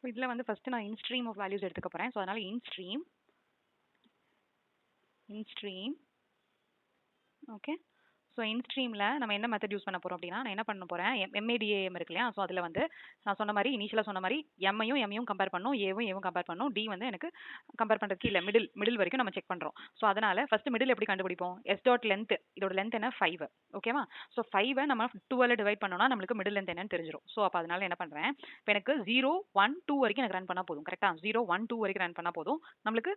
So இதில் வந்து first நான் இன்ஸ்ட்ரீம் ஆஃப் வேல்யூஸ் எடுத்துக்க போகிறேன். ஸோ அதனால் இன்ஸ்ட்ரீம் ஓகே. ஸோ இன்ஸ்ட்ரீமில் நம்ம என்ன மெத்தட் யூஸ் பண்ண போகிறோம் அப்படின்னா, நான் என்ன பண்ண போகிறேன், MADAM இருக்கு இல்லையா. ஸோ அதில் வந்து நான் சொன்ன மாதிரி இனிஷியலாக சொன்ன மாதிரி எம்மையும் கம்பேர் பண்ணணும், ஏவும் கம்பேர் பண்ணணும், டி வந்து எனக்கு கம்பேர் பண்ணுறதுக்கு இல்லை, மிடில் வரைக்கும் நம்ம செக் பண்ணுறோம். ஸோ அதனால் ஃபஸ்ட்டு மிடில் எப்படி கண்டுபிடிப்போம், எஸ் டாட் லென்த், இதோட லென்த் என்ன 5, ஓகேவா. ஸோ 5 நம்ம 2ஆல் டிவைட் பண்ணோம்னா நம்மளுக்கு மிடில் லென்த் என்னன்னு தெரிஞ்சிடும். ஸோ அப்போ அதனால என்ன பண்ணுறேன், இப்போ எனக்கு 0, 1, 2 வரைக்கும் எனக்கு ரன் பண்ணால் போதும். கரெக்டாக 0, 1, 2 வரைக்கும் ரன் பண்ணால் போதும். நம்மளுக்கு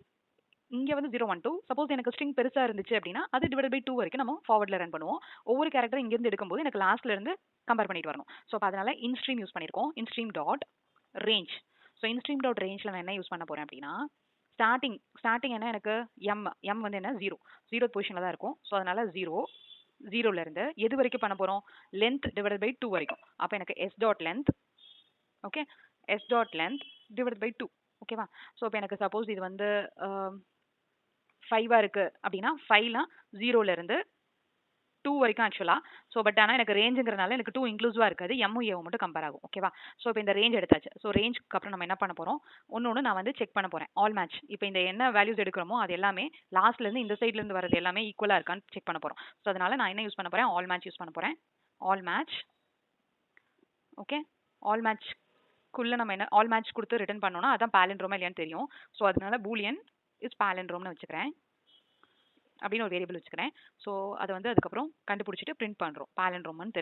இங்கே வந்து 0, 1, 2 சப்போஸ் எனக்கு ஸ்ட்ரிங் பெருசாக இருந்துச்சு அப்படின்னா அது டிவைட் பை 2 வரைக்கும் நம்ம ஃபார்வர்டில் ரன் பண்ணுவோம். ஒவ்வொரு கேரக்டர் இங்கேருந்து எடுக்கும்போது எனக்கு லாஸ்ட்ல இருந்து கம்பேர் பண்ணிட்டு வரணும். ஸோ அப்போ அதனால இன்ஸ்ட்ரீம் யூஸ் பண்ணியிருக்கோம். In-stream dot range. So in-stream dot ரேஞ்சில் நான் என்ன யூஸ் பண்ண போகிறேன் அப்படின்னா, ஸ்டார்டிங் என்ன எனக்கு எம் வந்து என்ன 0 பொசிஷனில் தான் இருக்கும். ஸோ அதனால 0ல இருந்து எது வரைக்கும் பண்ண போகிறோம், லென்த் டிவைட் பை 2 வரைக்கும். அப்போ எனக்கு S dot length, okay, S dot length divide by 2, ஓகேவா. ஸோ இப்போ எனக்கு சப்போஸ் இது வந்து 5 இருக்கு அப்படின்னா 5லாம் 0ல இருந்து 2 வரைக்கும் ஆக்சுவலாக. ஸோ பட் ஆனால் எனக்கு ரேஞ்சுங்கிறனால எனக்கு 2 இன்க்ளூசிவாக இருக்காது, எம்மும் ஏவும் மட்டும் கம்பேர் ஆகும், ஓகேவா. ஸோ இப்போ இந்த ரேஞ்ச் எடுத்தாச்சு. ஸோ ரேஞ்சுக்கு அப்புறம் நம்ம என்ன பண்ண போகிறோம், ஒன்று நான் வந்து செக் பண்ண போகிறேன் ஆல் மேட்ச். இப்போ இந்த என்ன வேல்யூஸ் எடுக்கிறோமோ அது எல்லாமே லாஸ்ட்லேருந்து இந்த சைட்லேருந்து வரது எல்லாமே ஈக்குவலாக இருக்கான்னு செக் பண்ண போகிறோம். ஸோ அதனால நான் என்ன யூஸ் பண்ண போகிறேன், ஆல் மேட்ச் யூஸ் பண்ண போகிறேன். All match, okay. ஆல் மேட்ச்க்குள்ளே நம்ம என்ன ஆல் மேட்ச் கொடுத்து ரிட்டர்ன் பண்ணோம்னா அதான் பாலிண்ட்ரோமா இல்லையான்னு தெரியும். ஸோ அதனால பூலியன் இஸ் பாலிண்ட்ரோம்னு வச்சுக்கிறேன், அப்படின்னு ஒரு வேரியபிள் வச்சுக்கிறேன். ஸோ அதை வந்து அதுக்கப்புறம் கண்டுபிடிச்சிட்டு பிரிண்ட் பண்ணுறோம் பாலிண்ட்ரோம்னு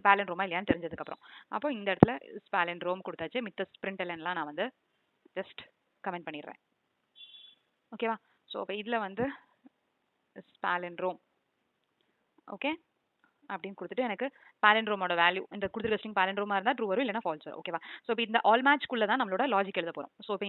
பாலிண்ட்ரோமா இல்லையான்னு தெரிஞ்சதுக்கப்புறம். அப்போ இந்த இடத்துல பாலிண்ட்ரோம் கொடுத்தாச்சு. மித்த பிரிண்ட் எல்லாம் நான் வந்து ஜஸ்ட் கமெண்ட் பண்ணிடுறேன், ஓகேவா. ஸோ இப்போ இதில் வந்து பாலிண்ட்ரோம், ஓகே அப்படின்னு கொடுத்துட்டு எனக்கு பாலிண்ட்ரோமோட வேல்யூ இந்த கொடுத்துருக்க ஸ்ட்ரிங் பாலிண்ட்ரோமா இருந்தால் ட்ரூ வரும், இல்லைனா ஃபால்ஸ் வரும், ஓகேவா. ஸோ இப்போ இந்த ஆல் மேட்ச்க்குள்ளே தான் நம்மளோட லாஜிக் எழுத போகிறோம். ஸோ இப்போ